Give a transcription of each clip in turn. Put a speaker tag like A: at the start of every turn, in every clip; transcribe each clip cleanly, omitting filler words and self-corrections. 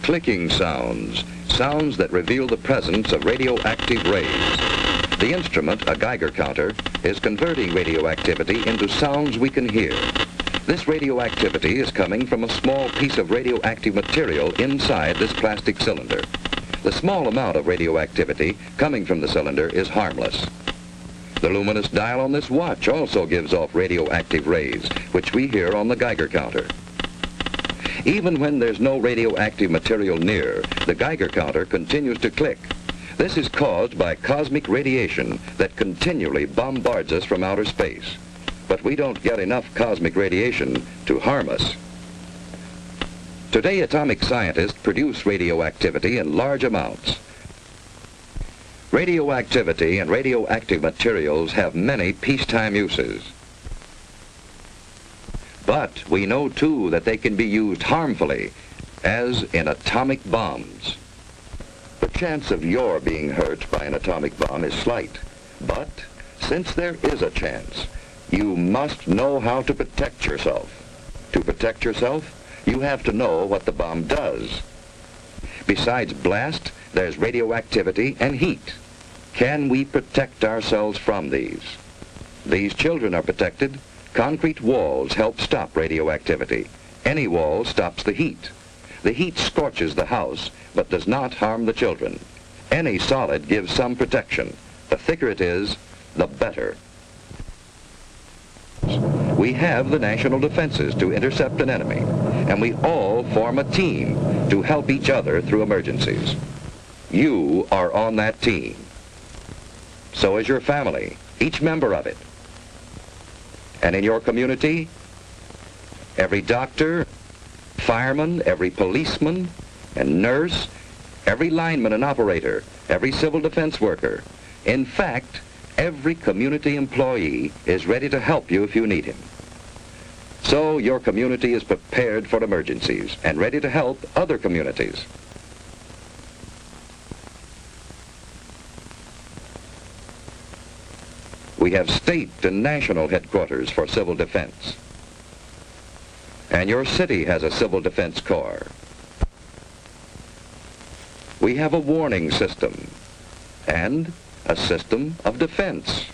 A: clicking sounds, sounds that reveal the presence of radioactive rays. The instrument, a Geiger counter, is converting radioactivity into sounds we can hear. This radioactivity is coming from a small piece of radioactive material inside this plastic cylinder. The small amount of radioactivity coming from the cylinder is harmless. The luminous dial on this watch also gives off radioactive rays, which we hear on the Geiger counter. Even when there's no radioactive material near, the Geiger counter continues to click. This is caused by cosmic radiation that continually bombards us from outer space. But we don't get enough cosmic radiation to harm us. Today, atomic scientists produce radioactivity in large amounts. Radioactivity and radioactive materials have many peacetime uses. But we know, too, that they can be used harmfully, as in atomic bombs. The chance of your being hurt by an atomic bomb is slight. But since there is a chance, you must know how to protect yourself. To protect yourself, you have to know what the bomb does. Besides blast, there's radioactivity and heat. Can we protect ourselves from these? These children are protected. Concrete walls help stop radioactivity. Any wall stops the heat. The heat scorches the house, but does not harm the children. Any solid gives some protection. The thicker it is, the better. We have the national defenses to intercept an enemy, and we all form a team to help each other through emergencies. You are on that team. So is your family, each member of it. And in your community, every doctor, fireman, every policeman and nurse, every lineman and operator, every civil defense worker, in fact, every community employee is ready to help you if you need him. So your community is prepared for emergencies and ready to help other communities. We have state and national headquarters for civil defense. And your city has a civil defense corps. We have a warning system and a system of defense.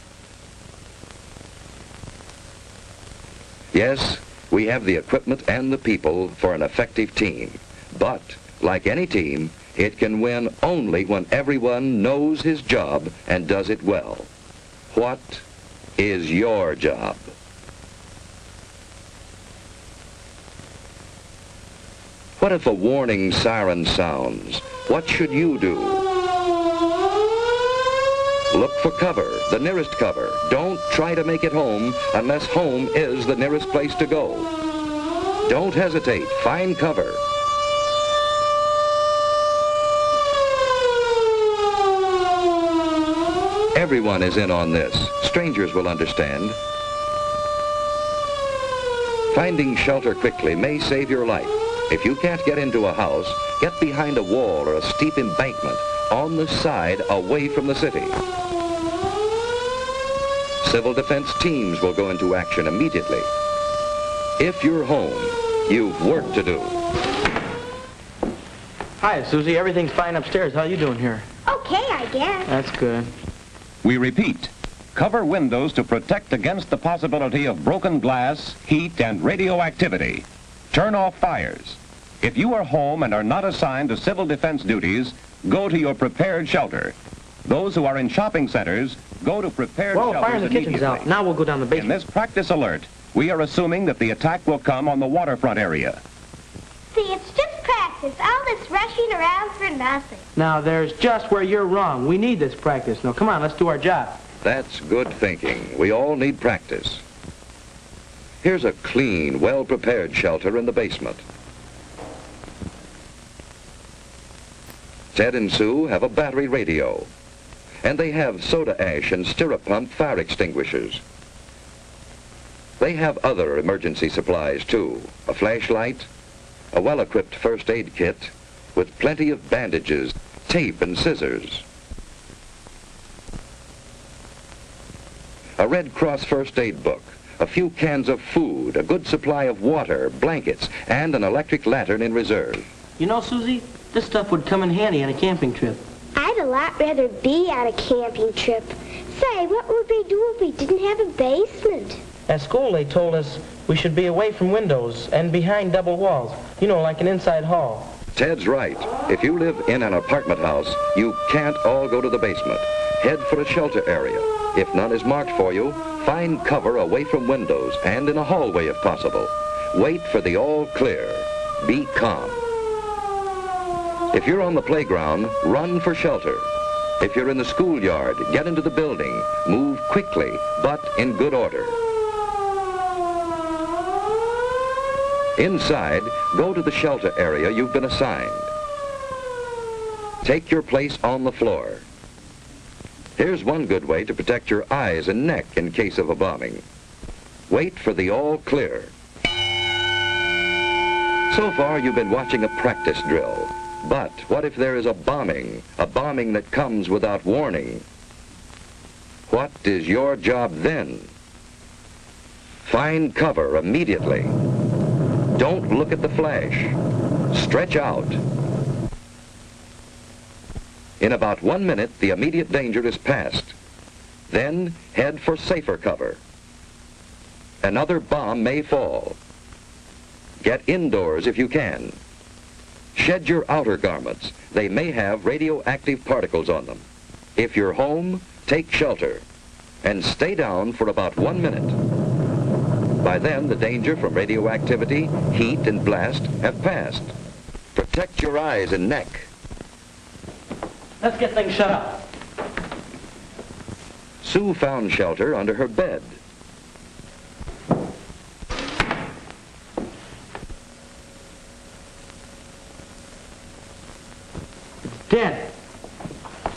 A: Yes, we have the equipment and the people for an effective team. But, like any team, it can win only when everyone knows his job and does it well. What is your job? What if a warning siren sounds? What should you do? Look for cover, the nearest cover. Don't try to make it home unless home is the nearest place to go. Don't hesitate. Find cover. Everyone is in on this. Strangers will understand. Finding shelter quickly may save your life. If you can't get into a house, get behind a wall or a steep embankment on the side away from the city. Civil defense teams will go into action immediately. If you're home, you've work to do.
B: Hi, Susie. Everything's fine upstairs. How you doing here?
C: Okay, I guess.
B: That's good.
D: We repeat, cover windows to protect against the possibility of broken glass, heat, and radioactivity. Turn off fires. If you are home and are not assigned to civil defense duties, go to your prepared shelter. Those who are in shopping centers, go to prepared
B: Well,
D: shelters
B: fire in the kitchen's
D: immediately.
B: out. Now we'll go down the
D: In
B: basement.
D: this practice alert, we are assuming that the attack will come on the waterfront area.
C: See, it's just practice. All this rushing around for nothing.
B: Now, there's just where you're wrong. We need this practice. Now, come on, let's do our job.
A: That's good thinking. We all need practice. Here's a clean, well-prepared shelter in the basement. Ted and Sue have a battery radio, and they have soda ash and stirrup pump fire extinguishers. They have other emergency supplies, too. A flashlight, a well-equipped first aid kit with plenty of bandages, tape, and scissors. A Red Cross first aid book, a few cans of food, a good supply of water, blankets, and an electric lantern in reserve.
B: You know, Susie, This stuff would come in handy on a camping trip.
C: I'd a lot rather be on a camping trip. Say, what would we do if we didn't have a basement?
B: At school, they told us we should be away from windows and behind double walls. You know, like an inside hall.
A: Ted's right. If you live in an apartment house, you can't all go to the basement. Head for a shelter area. If none is marked for you, find cover away from windows and in a hallway if possible. Wait for the all clear. Be calm. If you're on the playground, run for shelter. If you're in the schoolyard, get into the building. Move quickly, but in good order. Inside, go to the shelter area you've been assigned. Take your place on the floor. Here's one good way to protect your eyes and neck in case of a bombing. Wait for the all clear. So far, you've been watching a practice drill. But what if there is a bombing that comes without warning? What is your job then? Find cover immediately. Don't look at the flash. Stretch out. In about 1 minute, the immediate danger is past. Then head for safer cover. Another bomb may fall. Get indoors if you can. Shed your outer garments. They may have radioactive particles on them. If you're home, take shelter and stay down for about 1 minute. By then, the danger from radioactivity, heat, and blast have passed. Protect your eyes and neck.
B: Let's get things shut up.
A: Sue found shelter under her bed.
B: It's dead.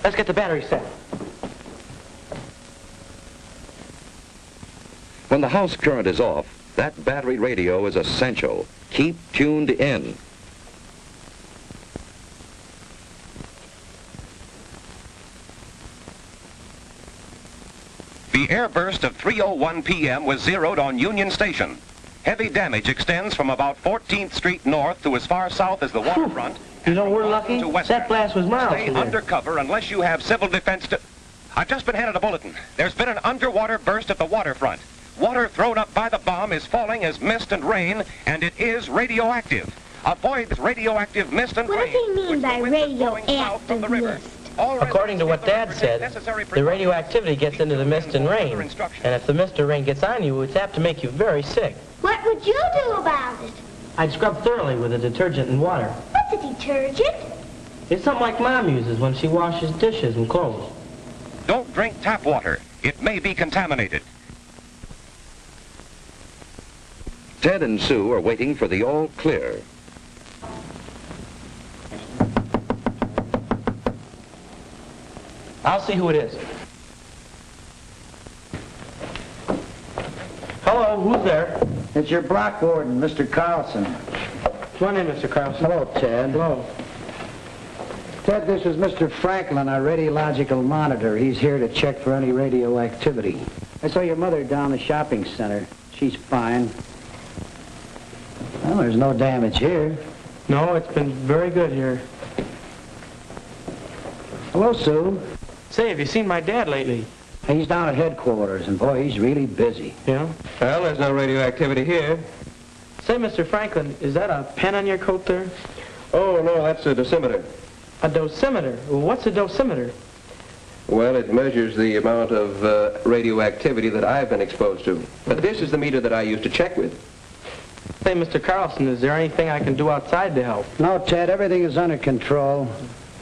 B: Let's get the battery set.
A: When the house current is off, that battery radio is essential. Keep tuned in.
D: The airburst of 3:01 p.m. was zeroed on Union Station. Heavy damage extends from about 14th Street north to as far south as the waterfront.
B: You know, we're lucky.
D: To western.
B: That blast was miles
D: Stay
B: from there.
D: under cover unless you have civil defense to... I've just been handed a bulletin. There's been an underwater burst at the waterfront. Water thrown up by the bomb is falling as mist and rain, and it is radioactive. Avoid this radioactive mist and
C: What
D: rain.
C: does he mean
D: which the
C: by
D: winds are blowing south from the river.
C: radioactive mist?
D: All
B: According to what
D: residents
B: Dad
D: give
B: said,
D: necessary
B: the
D: precautions.
B: radioactivity gets into the mist and rain.
D: Further instructions.
B: And if the mist or rain gets on you, it's apt to make you very sick.
C: What would you do about it?
B: I'd scrub thoroughly with a detergent and water.
C: What's a detergent?
B: It's something like Mom uses when she washes dishes and clothes.
D: Don't drink tap water. It may be contaminated.
A: Ted and Sue are waiting for the all clear.
B: I'll see who it is. Hello, who's there?
E: It's your block warden, Mr. Carlson.
B: Come on in, Mr. Carlson.
E: Hello, Ted.
B: Hello.
E: Ted, this is Mr. Franklin, our radiological monitor. He's here to check for any radioactivity. I saw your mother down the shopping center. She's fine. Well, there's no damage here.
B: No, it's been very good here.
E: Hello, Sue.
B: Say, have you seen my dad lately?
E: He's down at headquarters, and boy, he's really busy.
B: Yeah?
F: Well, there's no radioactivity here.
B: Say, Mr. Franklin, is that a pen on your coat there?
F: Oh, no, that's a dosimeter.
B: A dosimeter? Well, what's a dosimeter?
F: Well, it measures the amount of radioactivity that I've been exposed to. But this is the meter that I use to check with.
B: Say, Mr. Carlson, is there anything I can do outside to help?
E: No, Ted, everything is under control.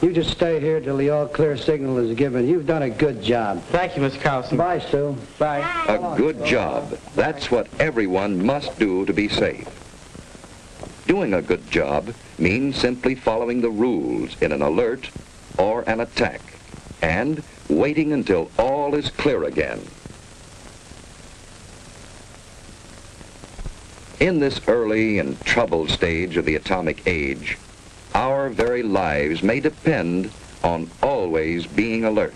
E: You just stay here till the all-clear signal is given. You've done a good job.
B: Thank you, Mr. Carlson.
E: Bye, Sue.
B: Bye.
A: A good job. That's what everyone must do to be safe. Doing a good job means simply following the rules in an alert or an attack and waiting until all is clear again. In this early and troubled stage of the atomic age, our very lives may depend on always being alert.